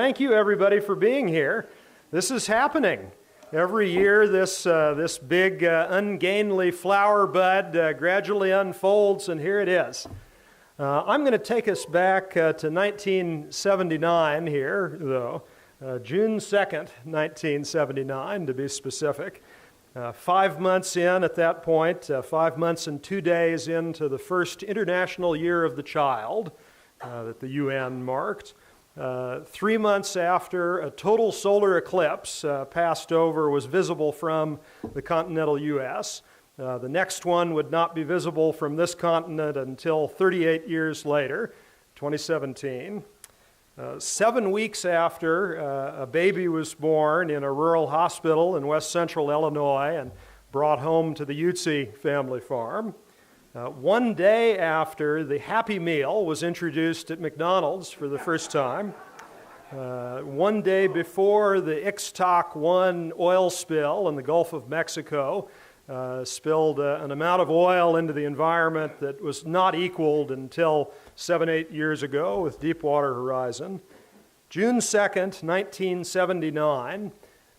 thank you everybody for being here. This is happening. Every year this big ungainly flower bud gradually unfolds, and here it is. I'm going to take us back to 1979 here, though. June 2nd, 1979, to be specific. 5 months in at that point, 5 months and 2 days into the first International Year of the Child that the UN marked. 3 months after a total solar eclipse passed over, was visible from the continental U.S. The next one would not be visible from this continent until 38 years later, 2017. 7 weeks after, a baby was born in a rural hospital in west central Illinois and brought home to the Iutzi family farm. 1 day after, the Happy Meal was introduced at McDonald's for the first time. 1 day before, the Ixtoc-1 oil spill in the Gulf of Mexico spilled an amount of oil into the environment that was not equaled until 7-8 years ago with Deepwater Horizon. June 2nd, 1979,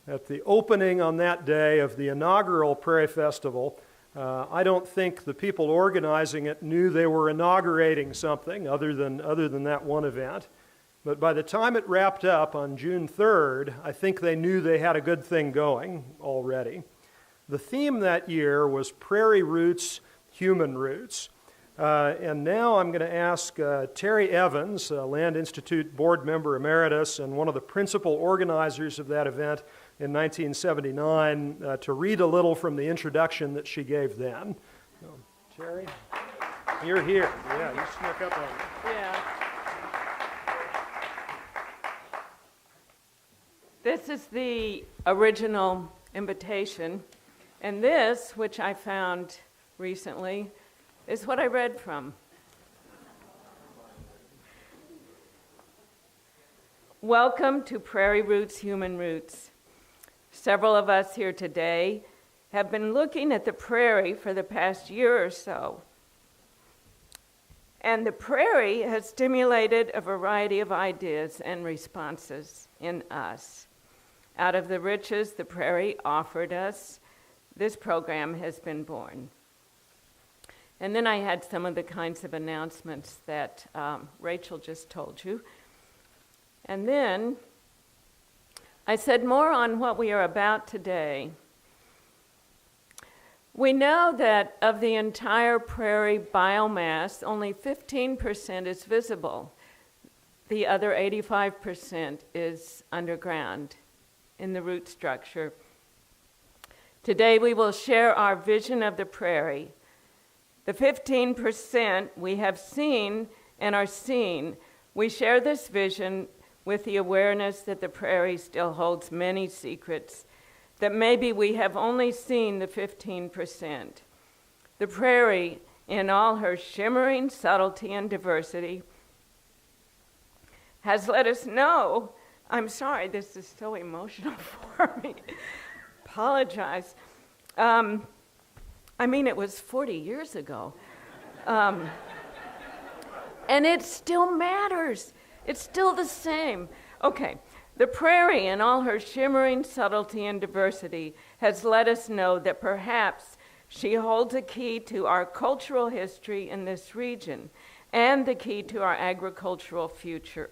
at the opening on that day of the inaugural Prairie Festival, I don't think the people organizing it knew they were inaugurating something other than that one event. But by the time it wrapped up on June 3rd, I think they knew they had a good thing going already. The theme that year was Prairie Roots, Human Roots. And now I'm going to ask Terry Evans, Land Institute board member emeritus and one of the principal organizers of that event in 1979, to read a little from the introduction that she gave then. So, Terry, you're here. Yeah, you snuck up on me. Yeah. This is the original invitation, and this, which I found recently, is what I read from. Welcome to Prairie Roots, Human Roots. Several of us here today have been looking at the prairie for the past year or so. And the prairie has stimulated a variety of ideas and responses in us. Out of the riches the prairie offered us, this program has been born. And then I had some of the kinds of announcements that Rachel just told you. And then I said more on what we are about today. We know that of the entire prairie biomass, only 15% is visible. The other 85% is underground in the root structure. Today we will share our vision of the prairie. The 15% we have seen and are seeing, we share this vision with the awareness that the prairie still holds many secrets, that maybe we have only seen the 15%. The prairie, in all her shimmering subtlety and diversity, has let us know. I'm sorry, this is so emotional for me. Apologize. It was 40 years ago. And it still matters. It's still the same. Okay, the prairie, in all her shimmering subtlety and diversity, has let us know that perhaps she holds a key to our cultural history in this region and the key to our agricultural future.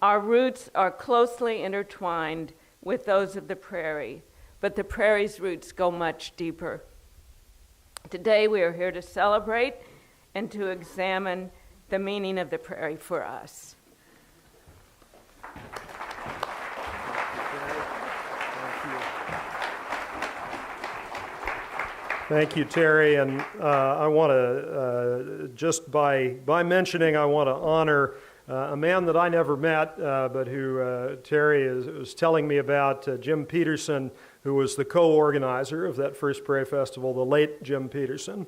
Our roots are closely intertwined with those of the prairie, but the prairie's roots go much deeper. Today we are here to celebrate and to examine the meaning of the prairie for us. Thank you, Terry. And I want to, just by mentioning, I want to honor a man that I never met, but who Terry was telling me about, Jim Peterson, who was the co-organizer of that first Prairie Festival, the late Jim Peterson.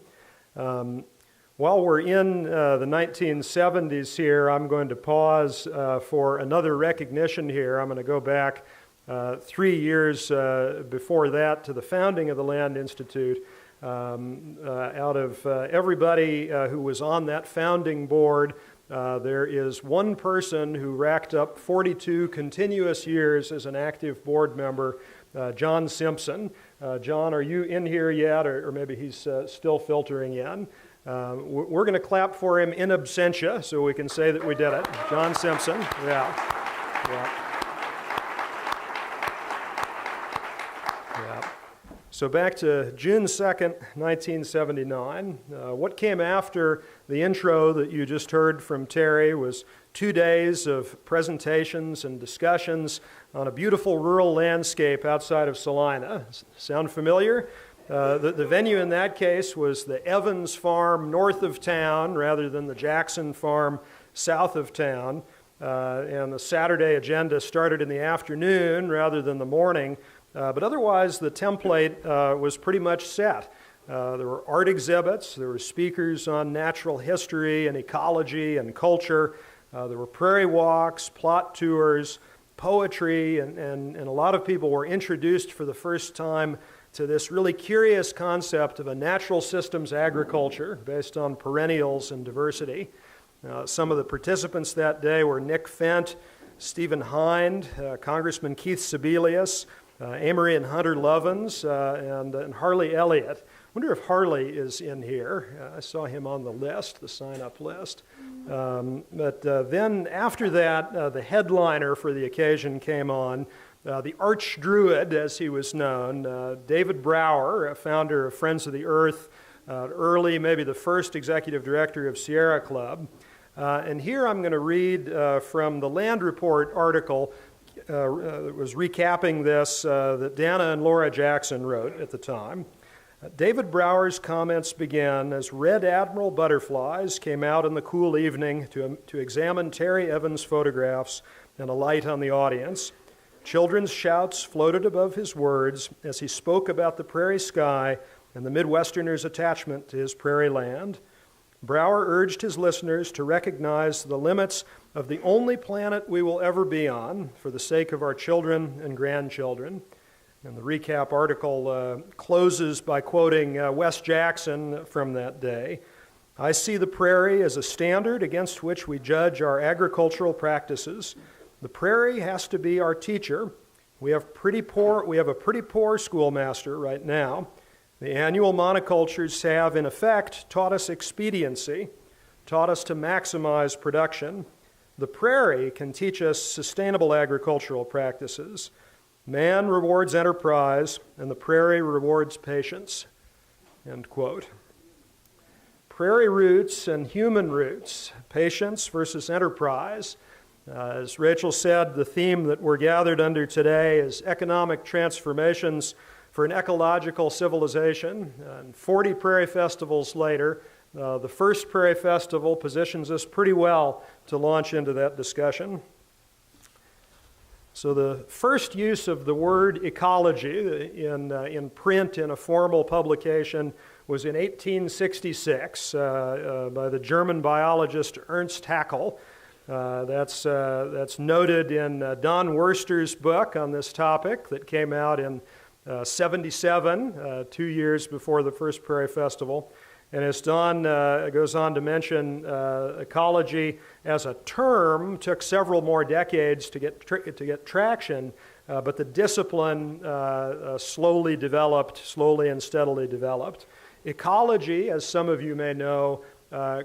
While we're in the 1970s here, I'm going to pause for another recognition here. I'm going to go back 3 years before that to the founding of the Land Institute. Out of everybody who was on that founding board, there is one person who racked up 42 continuous years as an active board member, John Simpson. John, are you in here yet, or maybe he's still filtering in? We're going to clap for him in absentia, so we can say that we did it. John Simpson, yeah. So back to June 2nd, 1979. What came after the intro that you just heard from Terry was 2 days of presentations and discussions on a beautiful rural landscape outside of Salina. Sound familiar? The venue in that case was the Evans Farm north of town rather than the Jackson Farm south of town. And the Saturday agenda started in the afternoon rather than the morning. But otherwise, the template was pretty much set. There were art exhibits, there were speakers on natural history and ecology and culture, there were prairie walks, plot tours, poetry, and a lot of people were introduced for the first time to this really curious concept of a natural systems agriculture based on perennials and diversity. Some of the participants that day were Nick Fent, Stephen Hind, Congressman Keith Sebelius, Amory and Hunter Lovins, and Harley Elliott. I wonder if Harley is in here. I saw him on the list, the sign-up list. But then after that, the headliner for the occasion came on, the arch druid, as he was known, David Brower, a founder of Friends of the Earth, early, maybe the first executive director of Sierra Club. And here I'm going to read from the Land Report article that was recapping this that Dana and Laura Jackson wrote at the time. David Brower's comments began as red admiral butterflies came out in the cool evening to examine Terry Evans' photographs and alight on the audience. Children's shouts floated above his words as he spoke about the prairie sky and the Midwesterner's attachment to his prairie land. Brower urged his listeners to recognize the limits of the only planet we will ever be on for the sake of our children and grandchildren. And the recap article closes by quoting Wes Jackson from that day. I see the prairie as a standard against which we judge our agricultural practices. The prairie has to be our teacher. We have a pretty poor schoolmaster right now. The annual monocultures have, in effect, taught us expediency, taught us to maximize production. The prairie can teach us sustainable agricultural practices. Man rewards enterprise, and the prairie rewards patience. End quote. Prairie roots and human roots, patience versus enterprise. As Rachel said, the theme that we're gathered under today is economic transformations for an ecological civilization. And 40 Prairie Festivals later, the first Prairie Festival positions us pretty well to launch into that discussion. So the first use of the word ecology in print in a formal publication was in 1866 by the German biologist Ernst Haeckel. That's noted in Don Worster's book on this topic that came out in 77, 2 years before the first Prairie Festival. And as Don goes on to mention, ecology as a term took several more decades to get traction, but the discipline slowly and steadily developed. Ecology, as some of you may know,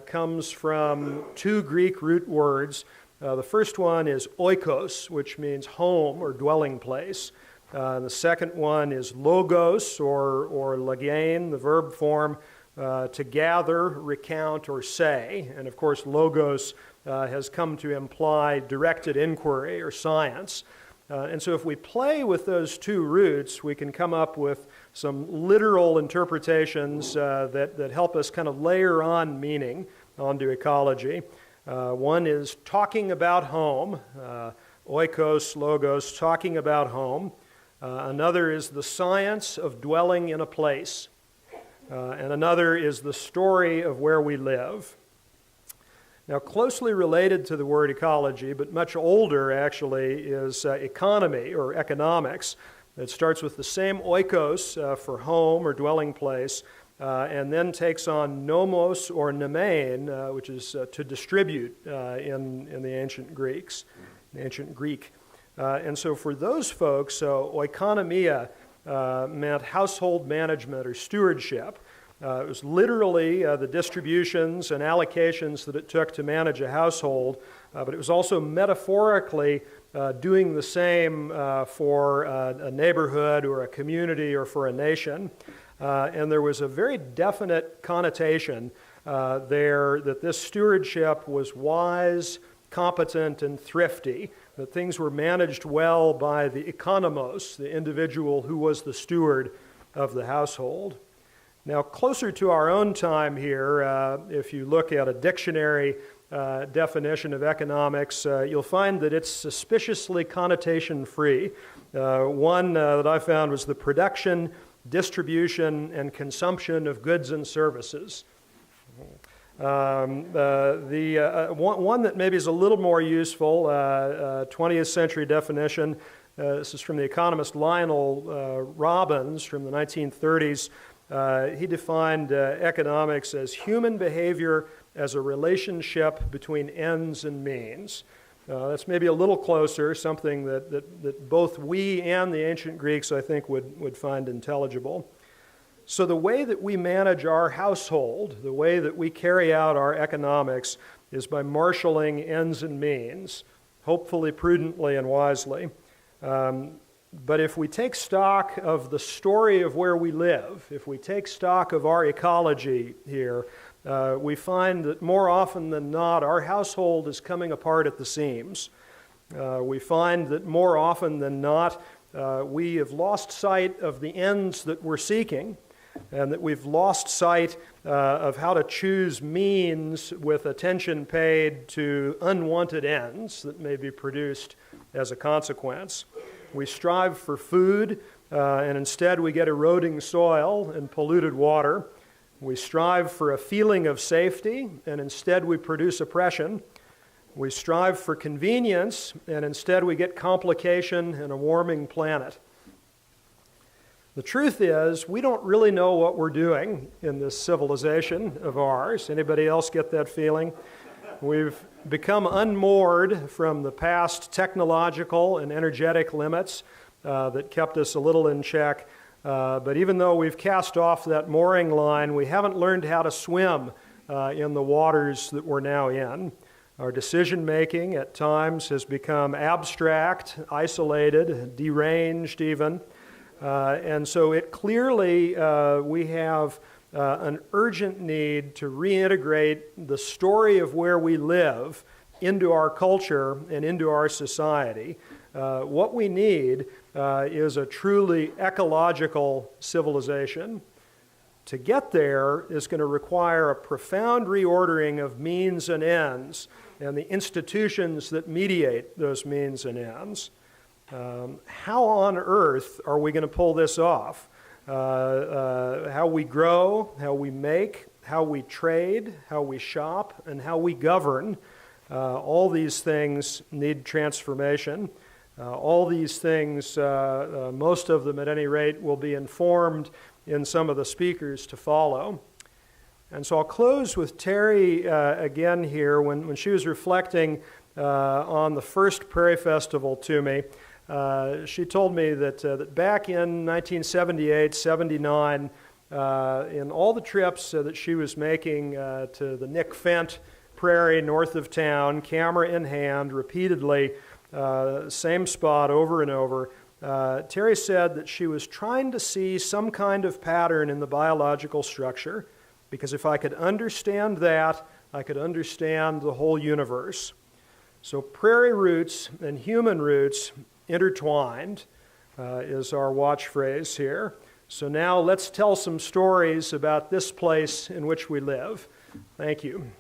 comes from two Greek root words. The first one is oikos, which means home or dwelling place. The second one is logos or lagain, the verb form, to gather, recount, or say. And of course, logos has come to imply directed inquiry or science. And so if we play with those two roots, we can come up with some literal interpretations that help us kind of layer on meaning onto ecology. One is talking about home, oikos, logos, talking about home. Another is the science of dwelling in a place. And another is the story of where we live. Now, closely related to the word ecology, but much older actually, is economy or economics. It starts with the same oikos for home or dwelling place and then takes on nomos or nemein, which is to distribute in the ancient Greek. And so for those folks, oikonomia meant household management or stewardship. It was literally the distributions and allocations that it took to manage a household, but it was also metaphorically doing the same for a neighborhood or a community or for a nation. And there was a very definite connotation there that this stewardship was wise, competent, and thrifty, that things were managed well by the economos, the individual who was the steward of the household. Now, closer to our own time here, if you look at a dictionary definition of economics, you'll find that it's suspiciously connotation-free. One that I found was the production, distribution, and consumption of goods and services. One that maybe is a little more useful, 20th century definition, this is from the economist Lionel Robbins from the 1930s. He defined economics as human behavior as a relationship between ends and means. That's maybe a little closer, something that both we and the ancient Greeks, I think, would find intelligible. So the way that we manage our household, the way that we carry out our economics, is by marshaling ends and means, hopefully prudently and wisely. But if we take stock of the story of where we live, if we take stock of our ecology here, we find that more often than not, our household is coming apart at the seams. We find that more often than not, we have lost sight of the ends that we're seeking, and that we've lost sight of how to choose means with attention paid to unwanted ends that may be produced as a consequence. We strive for food, and instead we get eroding soil and polluted water. We strive for a feeling of safety, and instead we produce oppression. We strive for convenience, and instead we get complication and a warming planet. The truth is, we don't really know what we're doing in this civilization of ours. Anybody else get that feeling? We've become unmoored from the past technological and energetic limits that kept us a little in check. But even though we've cast off that mooring line, we haven't learned how to swim in the waters that we're now in. Our decision-making at times has become abstract, isolated, deranged even. And so it clearly, we have an urgent need to reintegrate the story of where we live into our culture and into our society. What we need is a truly ecological civilization. To get there is going to require a profound reordering of means and ends and the institutions that mediate those means and ends. How on earth are we going to pull this off? How we grow, how we make, how we trade, how we shop, and how we govern. All these things need transformation. All these things, most of them at any rate, will be informed in some of the speakers to follow. And so I'll close with Terry again here. When she was reflecting on the first Prairie Festival to me, she told me that back in 1978, 79, in all the trips that she was making to the Nick Fent Prairie north of town, camera in hand, repeatedly, same spot over and over, Terry said that she was trying to see some kind of pattern in the biological structure, because if I could understand that, I could understand the whole universe. So prairie roots and human roots intertwined is our watch phrase here. So now let's tell some stories about this place in which we live. Thank you.